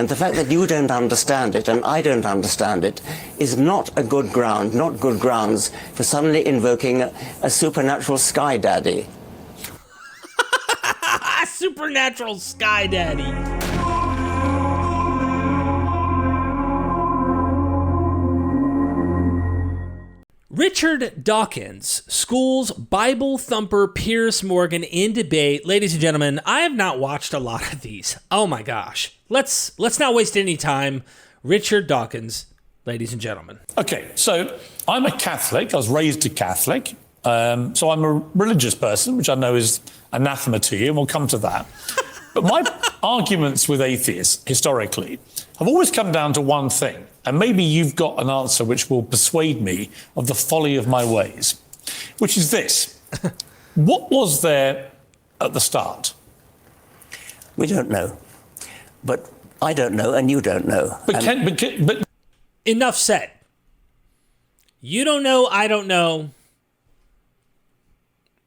And the fact that you don't understand it and I don't understand it is not a good ground, not good grounds for suddenly invoking a supernatural SkyDaddy. Supernatural SkyDaddy. Richard Dawkins schools Bible thumper Piers Morgan in debate. Ladies and gentlemen, I have not watched a lot of these. Oh my gosh. Let's not waste any time. Richard Dawkins, ladies and gentlemen. Okay, so I'm a Catholic. I was raised a Catholic. So I'm a religious person, which I know is anathema to you, and we'll come to that. But my arguments with atheists, historically, have always come down to one thing. And maybe you've got an answer which will persuade me of the folly of my ways, which is this. What was there at the start? We don't know. But I don't know, and you don't know. But Enough said. You don't know, I don't know.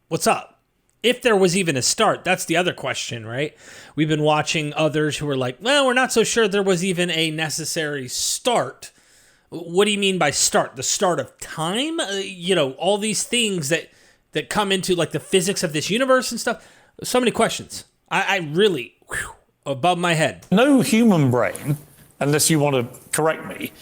What's up? If there was even a start, that's the other question, right? We've been watching others who are like, well, we're not so sure there was even a necessary start. What do you mean by start? The start of time? All these things that come into like the physics of this universe and stuff. So many questions. I really, above my head. No human brain, unless you want to correct me,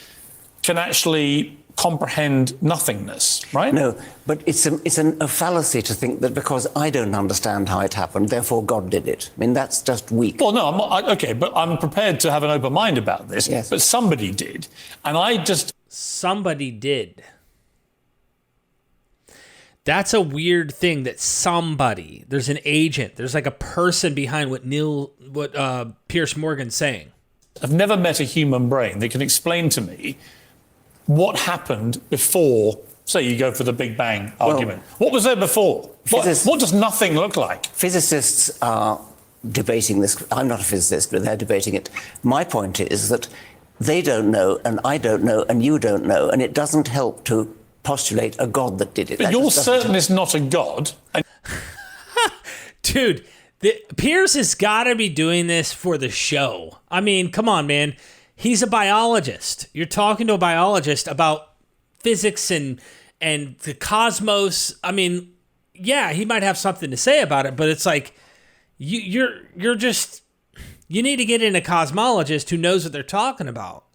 can actually comprehend nothingness, right? No, but it's a fallacy to think that because I don't understand how it happened, therefore God did it. I mean, that's just weak. Well, no, okay, but I'm prepared to have an open mind about this. Yes. But somebody did, and Somebody did. That's a weird thing that somebody, there's an agent, there's like a person behind what Piers Morgan's saying. I've never met a human brain that can explain to me what happened before, say you go for the Big Bang argument. What was there before? What does nothing look like? Physicists are debating this. I'm not a physicist, but they're debating it. My point is that they don't know, and I don't know, and you don't know, and it doesn't help to postulate a God that did it. But you're certain it's not a God. Dude, Piers has got to be doing this for the show. I mean, come on, man. He's a biologist. You're talking to a biologist about physics and the cosmos. I mean, yeah, he might have something to say about it, but it's like you need to get in a cosmologist who knows what they're talking about.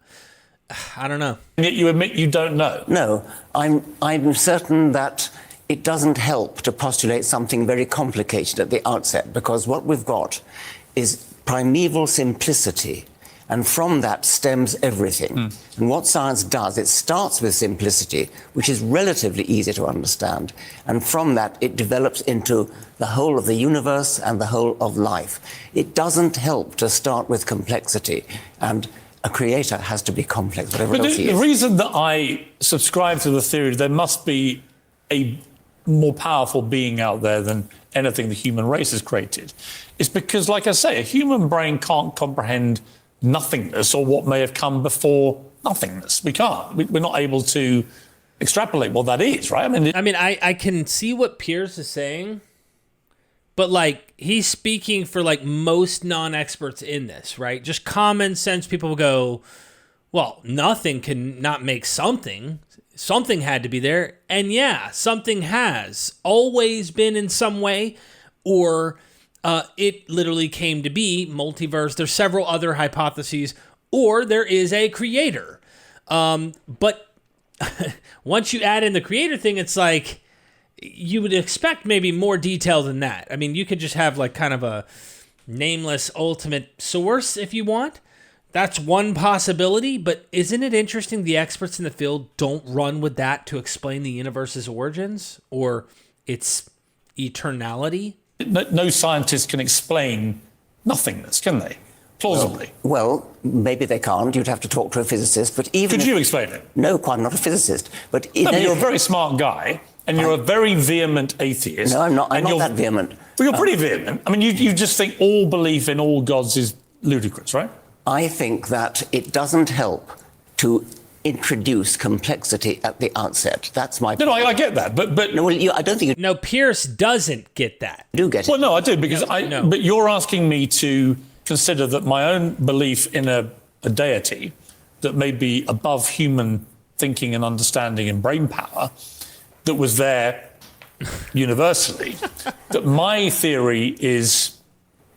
I don't know. And yet you admit you don't know. No, I'm certain that it doesn't help to postulate something very complicated at the outset, because what we've got is primeval simplicity. And from that stems everything. And what science does, it starts with simplicity, which is relatively easy to understand. And from that, it develops into the whole of the universe and the whole of life. It doesn't help to start with complexity. And a creator has to be complex, whatever else he is. The reason that I subscribe to the theory there must be a more powerful being out there than anything the human race has created is because, like I say, a human brain can't comprehend nothingness or what may have come before nothingness. We can't. We're not able to extrapolate what that is, right? I can see what Piers is saying, but like he's speaking for like most non-experts in this, right? Just common sense people will go, well, nothing can not make something. Something had to be there. And yeah, something has always been in some way, or it literally came to be multiverse. There's several other hypotheses, or there is a creator. But once you add in the creator thing, it's like you would expect maybe more detail than that. I mean, you could just have like kind of a nameless ultimate source if you want. That's one possibility, but isn't it interesting the experts in the field don't run with that to explain the universe's origins or its eternality? No scientist can explain nothingness, can they? Plausibly. Well, maybe they can't. You'd have to talk to a physicist. But even Could you explain it? No, I'm not a physicist. But you're a very smart guy, and you're a very vehement atheist. No, I'm not. I'm not that vehement. Well, you're pretty vehement. I mean, you just think all belief in all gods is ludicrous, right? I think that it doesn't help to introduce complexity at the outset. That's my point. No, I get that, but no, well, I don't think you No, Piers doesn't get that. do get it. Well, no, I do, because But you're asking me to consider that my own belief in a a deity that may be above human thinking and understanding and brain power that was there universally, that my theory is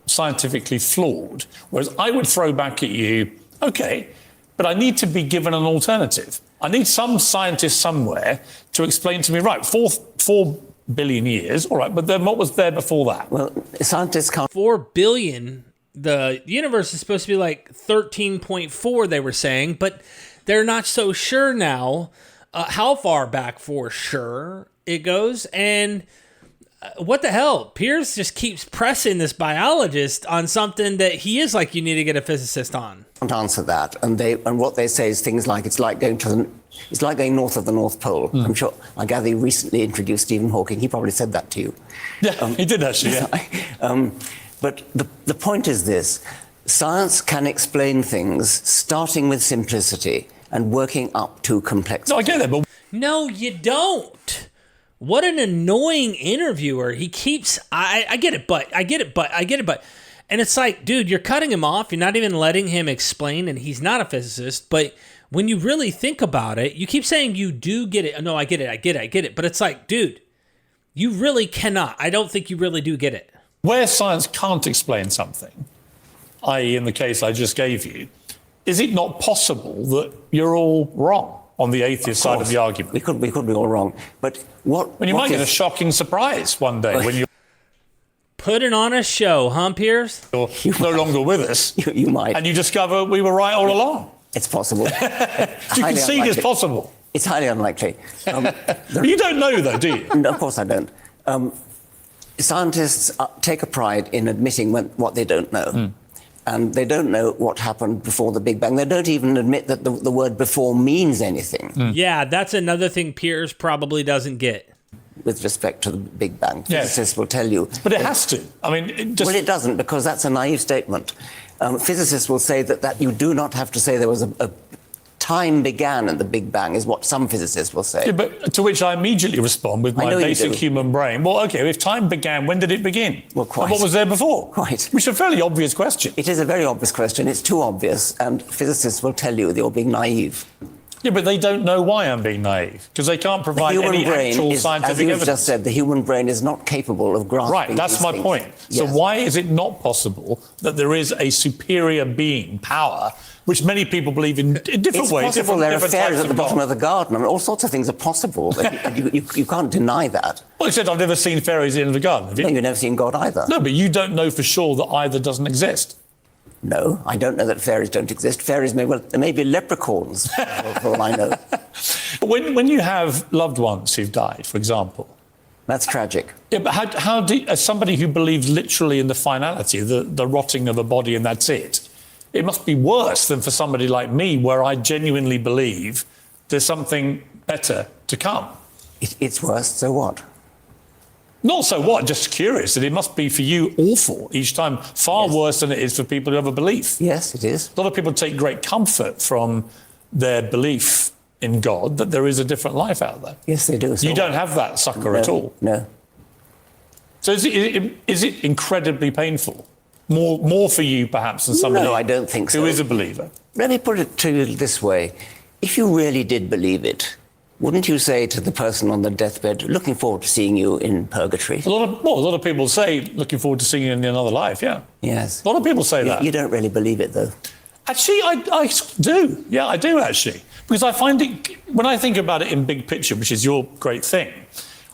scientifically flawed. Whereas I would throw back at you, okay, but I need to be given an alternative. I need some scientist somewhere to explain to me, right, 4 billion years, all right, but then what was there before that? Well, scientists can't. 4 billion. The universe is supposed to be like 13.4, they were saying, but they're not so sure now how far back for sure it goes. And what the hell? Piers just keeps pressing this biologist on something that he is like, you need to get a physicist on. Can't answer that, and what they say is things like it's like going north of the North Pole. I'm sure. I gather you recently introduced Stephen Hawking. He probably said that to you. Yeah, he did actually. Yeah. But the point is this: science can explain things starting with simplicity and working up to complexity. No, I get that, but No, you don't. What an annoying interviewer. He keeps, I get it, but. And it's like, dude, you're cutting him off. You're not even letting him explain, and he's not a physicist. But when you really think about it, you keep saying you do get it. No, I get it. But it's like, dude, you really cannot. I don't think you really do get it. where science can't explain something, i.e. in the case I just gave you, is it not possible that you're all wrong on the atheist side of the argument? We could be all wrong. But When you might get a shocking surprise one day when you're Putting on a show, huh, Piers? no longer with us. You might. And you discover we were right all along. It's possible. You can see it's possible. It's highly unlikely. But you don't know, though, do you? No, of course I don't. Scientists take a pride in admitting what they don't know. And they don't know what happened before the Big Bang. They don't even admit that the word before means anything. Yeah, that's another thing Piers probably doesn't get. With respect to the Big Bang. Yes. Physicists will tell you. But it has to. I mean, Well, it doesn't, because that's a naive statement. Physicists will say that you do not have to say there was a time began at the Big Bang, is what some physicists will say. Yeah, but to which I immediately respond with my basic human brain. Well, OK, if time began, when did it begin? Well, quite. And what was there before? Quite. Which is a fairly obvious question. It is a very obvious question. It's too obvious, and physicists will tell you that you're being naive. Yeah, but they don't know why I'm being naive, because they can't provide any actual scientific as you've evidence. just said, the human brain is not capable of grasping Right, that's these my things. point. So Yes. why is it not possible that there is a superior being, power, which many people believe in different It's ways? possible there are different fairies types at the of bottom God. of the garden. I mean, all sorts of things are possible. you can't deny that. Well, you said I've never seen fairies in the garden, have you? No, you've never seen God either. No, but you don't know for sure that either doesn't exist. No, I don't know that fairies don't exist. Fairies there may be leprechauns, for all I know. But when you have loved ones who've died, for example, That's tragic. yeah, but how do, as somebody who believes literally in the finality, the rotting of a body and that's it, it must be worse than for somebody like me, where I genuinely believe there's something better to come. It's worse, so what? Not so what, just curious that it must be for you awful each time, far worse than it is for people who have a belief. Yes, it is. A lot of people take great comfort from their belief in God, that there is a different life out there. Yes, they do. So You don't have that sucker at all. No. So is it incredibly painful? More for you, perhaps, than somebody No, I don't think so. who is a believer? Let me put it to you this way. If you really did believe it, wouldn't you say to the person on the deathbed, looking forward to seeing you in purgatory? A lot of people say, looking forward to seeing you in another life, yeah. Yes. A lot of people say that. You don't really believe it, though. Actually, I do. Yeah, I do, actually. Because I find it, when I think about it in big picture, which is your great thing,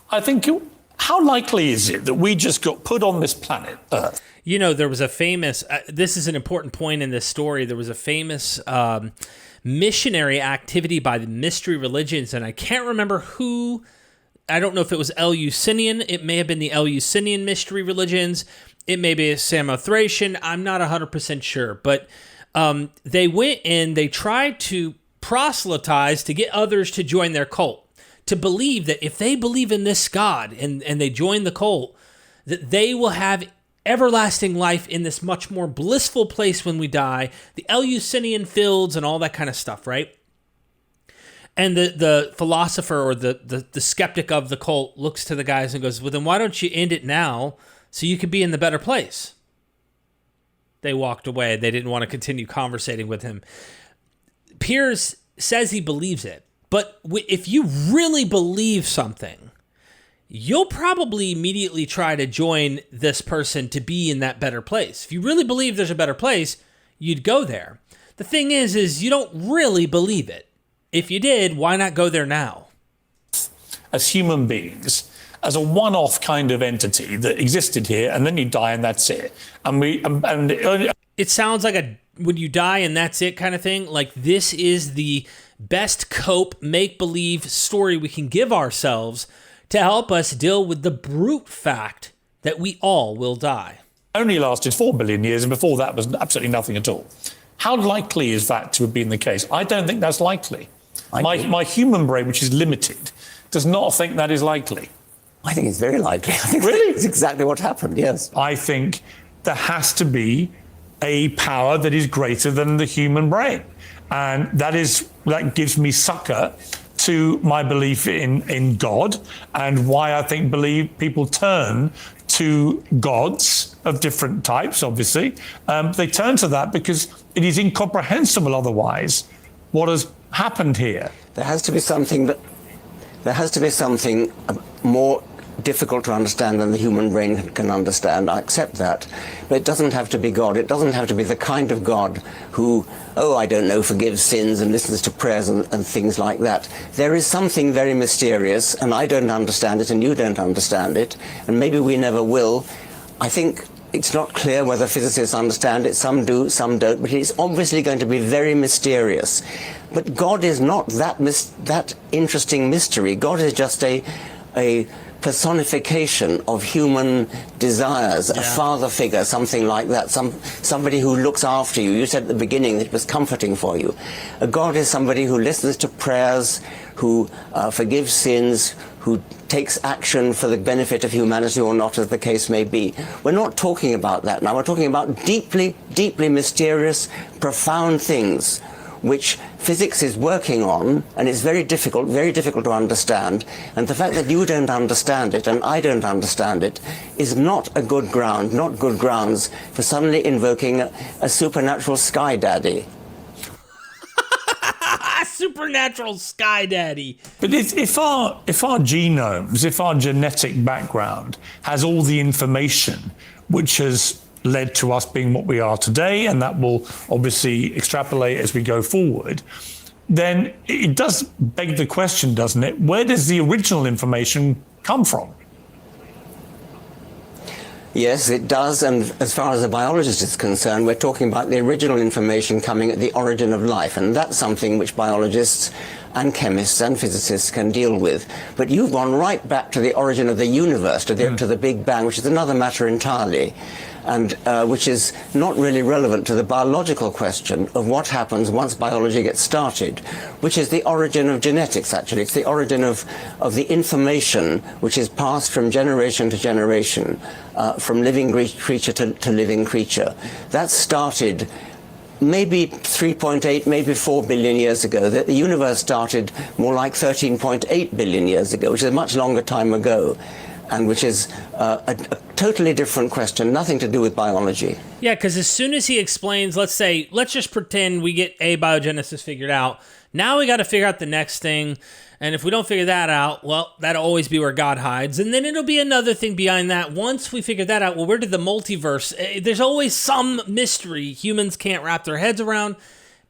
I think, how likely is it that we just got put on this planet, Earth? You know, there was a famous, this is an important point in this story, there was a famous missionary activity by the mystery religions, and I can't remember who, I don't know if it was Eleusinian, it may have been the Eleusinian mystery religions, it may be a Samothracian, I'm not 100% sure, but they went and they tried to proselytize to get others to join their cult, to believe that if they believe in this God and they join the cult, that they will have everlasting life in this much more blissful place when we die, the Eleusinian fields and all that kind of stuff, right? And the philosopher or the skeptic of the cult looks to the guys and goes, well, then why don't you end it now so you could be in the better place? they walked away. They didn't want to continue conversating with him. Piers says he believes it, but if you really believe something, you'll probably immediately try to join this person to be in that better place. If you really believe there's a better place, you'd go there. The thing is you don't really believe it. If you did, why not go there now? As human beings, as a one-off kind of entity that existed here, and then you die and that's it. It sounds like a when you die and that's it kind of thing. Like, this is the best cope, make-believe story we can give ourselves to help us deal with the brute fact that we all will die. Only lasted 4 billion years, and before that was absolutely nothing at all. How likely is that to have been the case? I don't think that's likely. My human brain, which is limited, does not think that is likely. I think it's very likely. I think Really? it's exactly what happened, yes. I think there has to be a power that is greater than the human brain. And that gives me succor to my belief in God, and why I think people turn to gods of different types, obviously. They turn to that because it is incomprehensible otherwise what has happened here. There has to be something more difficult to understand than the human brain can understand. I accept that. But it doesn't have to be God. It doesn't have to be the kind of God who, I don't know, forgives sins and listens to prayers and things like that. There is something very mysterious, and I don't understand it, and you don't understand it, and maybe we never will. I think it's not clear whether physicists understand it. Some do, some don't, but it's obviously going to be very mysterious. But God is not that interesting mystery. God is just a personification of human desires, a father figure, something like that, somebody who looks after you. You said at the beginning that it was comforting for you. A God is somebody who listens to prayers, who forgives sins, who takes action for the benefit of humanity or not, as the case may be. We're not talking about that now. We're talking about deeply, deeply mysterious, profound things which physics is working on, and it's very difficult to understand. And the fact that you don't understand it and I don't understand it is not good grounds for suddenly invoking a supernatural SkyDaddy. Supernatural SkyDaddy. But if our genomes, if our genetic background has all the information which has led to us being what we are today, and that will obviously extrapolate as we go forward, then it does beg the question, doesn't it? Where does the original information come from? Yes, it does, and as far as a biologist is concerned, we're talking about the original information coming at the origin of life, and that's something which biologists and chemists and physicists can deal with. But you've gone right back to the origin of the universe, to the Big Bang, which is another matter entirely, and which is not really relevant to the biological question of what happens once biology gets started, which is the origin of genetics, actually. It's the origin of the information which is passed from generation to generation, from living creature to living creature. That started maybe 3.8, maybe 4 billion years ago. The universe started more like 13.8 billion years ago, which is a much longer time ago, and which is a totally different question, nothing to do with biology. Yeah, because as soon as he explains, let's just pretend we get abiogenesis figured out. Now we got to figure out the next thing. And if we don't figure that out, well, that'll always be where God hides. And then it'll be another thing behind that. Once we figure that out, well, where did the multiverse? There's always some mystery humans can't wrap their heads around.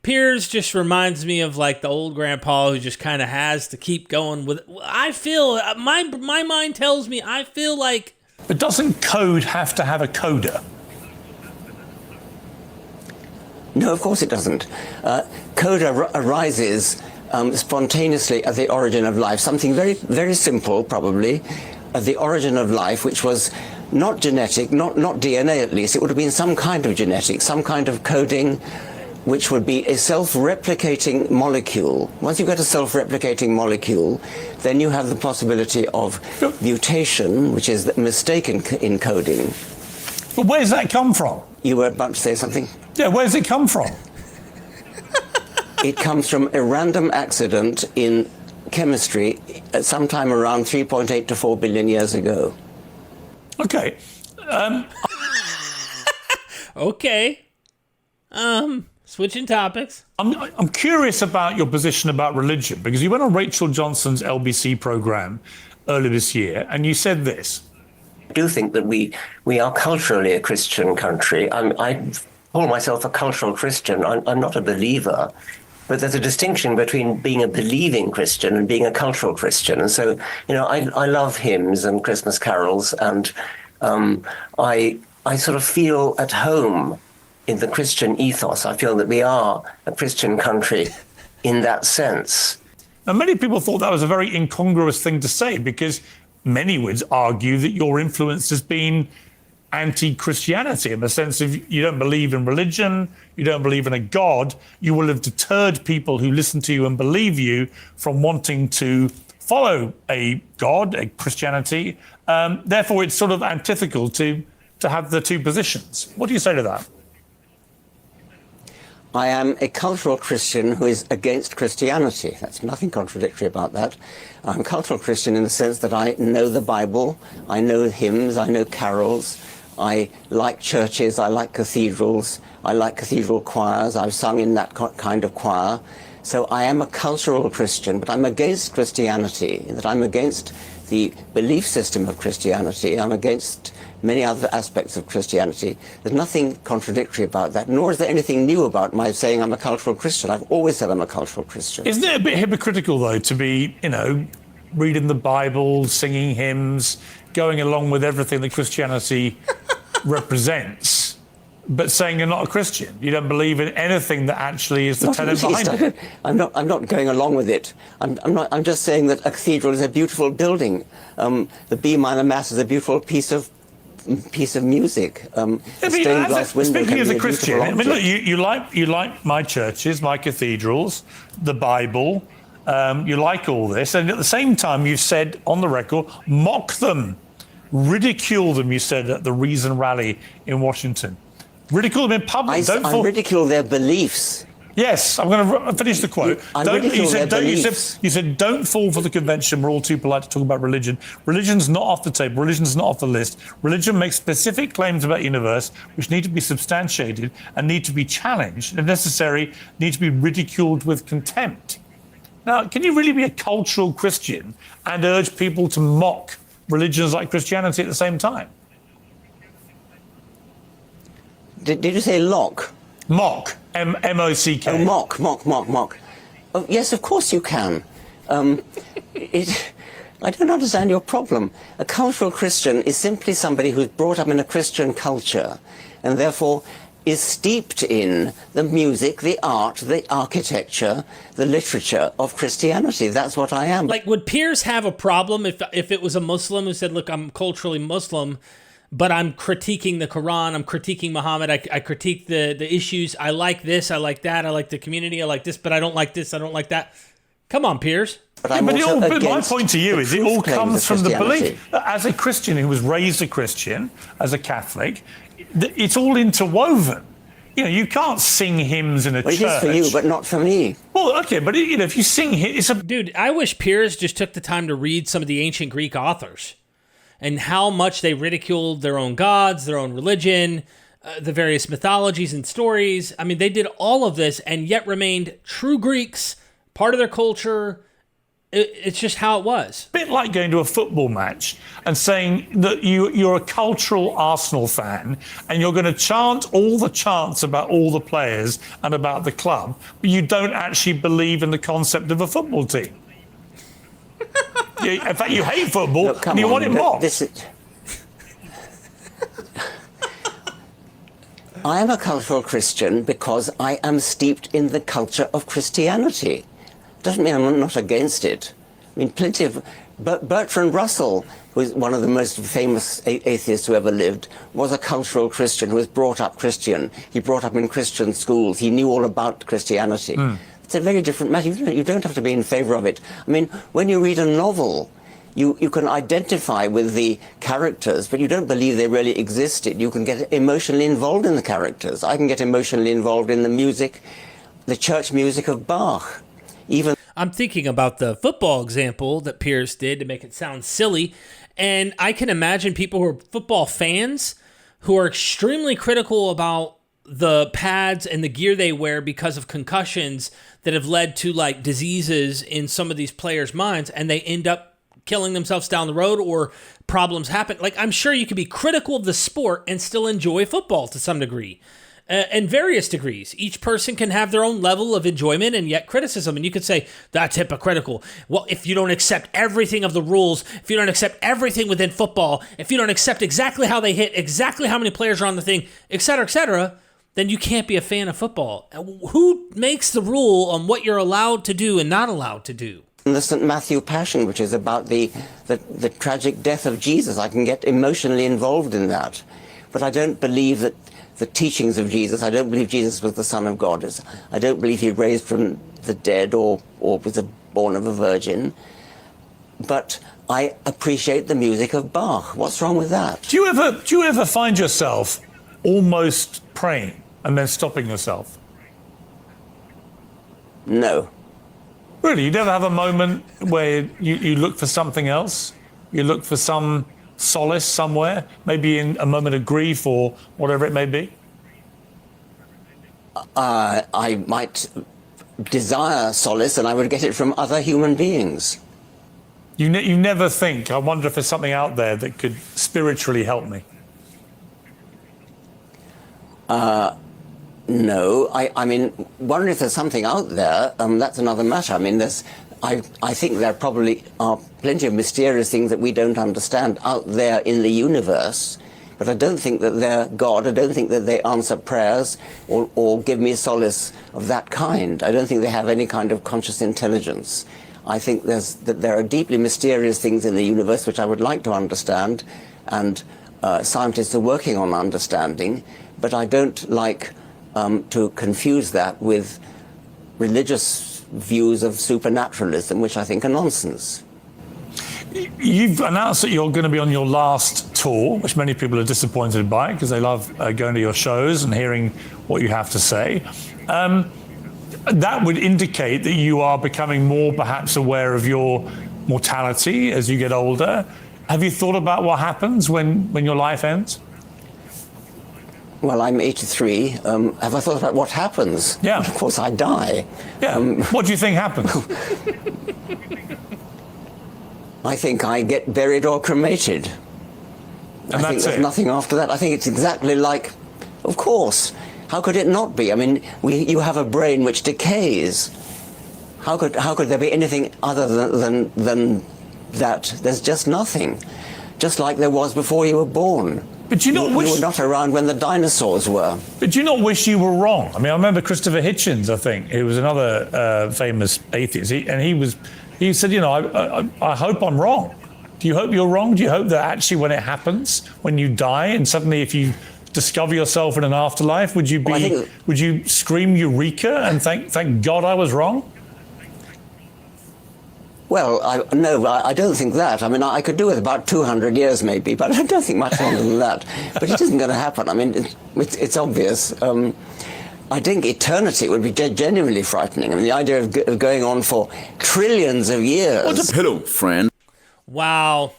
Piers just reminds me of like the old grandpa who just kind of has to keep going with. I feel my mind tells me I feel like. But doesn't code have to have a coder? No, of course it doesn't. Code arises spontaneously at the origin of life. Something very, very simple, probably, at the origin of life, which was not genetic, not DNA at least. It would have been some kind of genetic, some kind of coding, which would be a self-replicating molecule. Once you get a self-replicating molecule, then you have the possibility of mutation, which is the mistake in coding. But where does that come from? You were about to say something? Yeah, where does it come from? It comes from a random accident in chemistry at some time around 3.8 to 4 billion years ago. Okay. Okay. Switching topics. I'm curious about your position about religion, because you went on Rachel Johnson's LBC program earlier this year, and you said this. I do think that we are culturally a Christian country. I call myself a cultural Christian. I'm not a believer, but there's a distinction between being a believing Christian and being a cultural Christian. And so, I love hymns and Christmas carols, and I sort of feel at home in the Christian ethos. I feel that we are a Christian country in that sense. And many people thought that was a very incongruous thing to say, because many would argue that your influence has been anti-Christianity, in the sense of you don't believe in religion, you don't believe in a God, you will have deterred people who listen to you and believe you from wanting to follow a God, a Christianity. Therefore, it's sort of antithetical to have the two positions. What do you say to that? I am a cultural Christian who is against Christianity. That's nothing contradictory about that. I'm a cultural Christian in the sense that I know the Bible, I know hymns, I know carols, I like churches, I like cathedrals, I like cathedral choirs, I've sung in that kind of choir. So I am a cultural Christian, but I'm against Christianity, in that I'm against the belief system of Christianity. I'm against many other aspects of Christianity. There's nothing contradictory about that, nor is there anything new about my saying I'm a cultural Christian. I've always said I'm a cultural Christian. Isn't it a bit hypocritical, though, to be, reading the Bible, singing hymns, going along with everything that Christianity represents, but saying you're not a Christian? You don't believe in anything that actually is the tenet behind it. I'm not going along with it. I'm just saying that a cathedral is a beautiful building. The B minor mass is a beautiful piece of music. Speaking as a Christian, I mean, look, you like my churches, my cathedrals, the Bible. You like all this, and at the same time, you've said on the record, mock them, ridicule them. You said at the Reason rally in Washington, ridicule them in public. I ridicule their beliefs. Yes, I'm going to finish the quote. You said, don't fall for the convention. We're all too polite to talk about religion. Religion's not off the table. Religion's not off the list. Religion makes specific claims about the universe, which need to be substantiated and need to be challenged, and if necessary, need to be ridiculed with contempt. Now, can you really be a cultural Christian and urge people to mock religions like Christianity at the same time? Did you say lock? Mock. M-O-C-K. Oh, mock. Oh, yes, of course you can. I don't understand your problem. A cultural Christian is simply somebody who's brought up in a Christian culture and therefore is steeped in the music, the art, the architecture, the literature of Christianity. That's what I am. Like, would Piers have a problem if it was a Muslim who said, look, I'm culturally Muslim, but I'm critiquing the Quran, I'm critiquing Muhammad, I critique the issues, I like this, I like that, I like the community, I like this, but I don't like this, I don't like that. Come on, Piers. But my point to you is it all comes from the belief. As a Christian who was raised a Christian, as a Catholic, it's all interwoven. You can't sing hymns in a church. It is for you, but not for me. Well, okay, but if you sing hymns... Dude, I wish Piers just took the time to read some of the ancient Greek authors and how much they ridiculed their own gods, their own religion, the various mythologies and stories. I mean, they did all of this and yet remained true Greeks, part of their culture. It's just how it was. A bit like going to a football match and saying that you're a cultural Arsenal fan and you're going to chant all the chants about all the players and about the club, but you don't actually believe in the concept of a football team. In fact, you hate football and you want it mocked. I am a cultural Christian because I am steeped in the culture of Christianity. Doesn't mean I'm not against it. I mean, plenty of... Bertrand Russell, who is one of the most famous atheists who ever lived, was a cultural Christian who was brought up Christian. He brought up in Christian schools. He knew all about Christianity. It's a very different matter. You don't have to be in favor of it. I mean, when you read a novel, you can identify with the characters, but you don't believe they really existed. You can get emotionally involved in the characters. I can get emotionally involved in the music, the church music of Bach. I'm thinking about the football example that Piers did to make it sound silly, and I can imagine people who are football fans who are extremely critical about the pads and the gear they wear because of concussions that have led to like diseases in some of these players' minds, and they end up killing themselves down the road or problems happen. Like, I'm sure you could be critical of the sport and still enjoy football to some degree. In various degrees. Each person can have their own level of enjoyment and yet criticism. And you could say, that's hypocritical. Well, if you don't accept everything of the rules, if you don't accept everything within football, if you don't accept exactly how they hit, exactly how many players are on the thing, etc., then you can't be a fan of football. Who makes the rule on what you're allowed to do and not allowed to do? The St. Matthew Passion, which is about the tragic death of Jesus. I can get emotionally involved in that. But I don't believe that the teachings of Jesus, I don't believe Jesus was the Son of God. I don't believe he raised from the dead or was born of a virgin. But I appreciate the music of Bach. What's wrong with that? Do you ever find yourself almost praying and then stopping yourself? No. Really? You never have a moment where you look for something else? You look for some solace somewhere, maybe in a moment of grief or whatever it may be? I might desire solace, and I would get it from other human beings. You never think, I wonder if there's something out there that could spiritually help me? No. I mean, wondering if there's something out there, that's another matter. I mean, I think there probably are plenty of mysterious things that we don't understand out there in the universe, but I don't think that they're God. I don't think that they answer prayers or give me solace of that kind. I don't think they have any kind of conscious intelligence. I think that there are deeply mysterious things in the universe which I would like to understand, and scientists are working on understanding, but I don't like to confuse that with religious views of supernaturalism, which I think are nonsense. You've announced that you're going to be on your last tour, which many people are disappointed by because they love going to your shows and hearing what you have to say. That would indicate that you are becoming more perhaps aware of your mortality as you get older. Have you thought about what happens when your life ends? Well, I'm 83. Have I thought about what happens? Yeah. Of course, I die. Yeah. What do you think happens? I think I get buried or cremated. And I think there's nothing after that. I think it's exactly like, of course. How could it not be? I mean, you have a brain which decays. How could there be anything other than that? There's just nothing. Just like there was before you were born. But you were not around when the dinosaurs were. But do you not wish you were wrong? I mean, I remember Christopher Hitchens, I think, who was another famous atheist. He said, you know, I hope I'm wrong. Do you hope you're wrong? Do you hope that actually when it happens, when you die, and suddenly if you discover yourself in an afterlife, would you scream eureka and thank God I was wrong? Well, no, I don't think that. I mean, I could do with about 200 years maybe, but I don't think much longer than that. But it isn't going to happen. I mean, it's obvious. I think eternity would be genuinely frightening. I mean, the idea of going on for trillions of years. Hello, friend. Wow.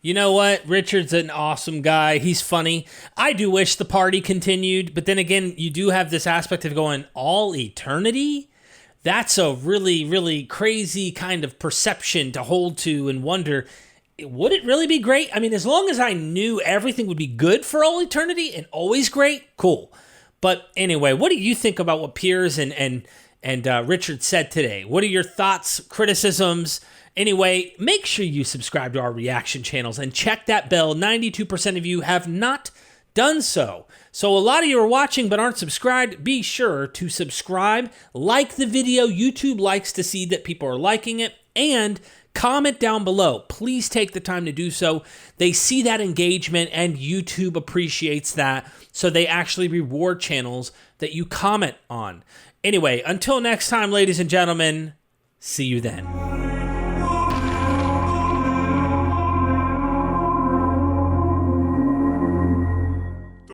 You know what? Richard's an awesome guy. He's funny. I do wish the party continued, but then again, you do have this aspect of going all eternity. That's a really, really crazy kind of perception to hold to and wonder, would it really be great? I mean, as long as I knew everything would be good for all eternity and always great, cool. But anyway, what do you think about what Piers and Richard said today? What are your thoughts, criticisms? Anyway, make sure you subscribe to our reaction channels and check that bell. 92% of you have not done so. So a lot of you are watching but aren't subscribed. Be sure to subscribe, like the video. YouTube likes to see that people are liking it, and comment down below. Please take the time to do so. They see that engagement and YouTube appreciates that, so they actually reward channels that you comment on. Anyway, until next time, ladies and gentlemen, see you then.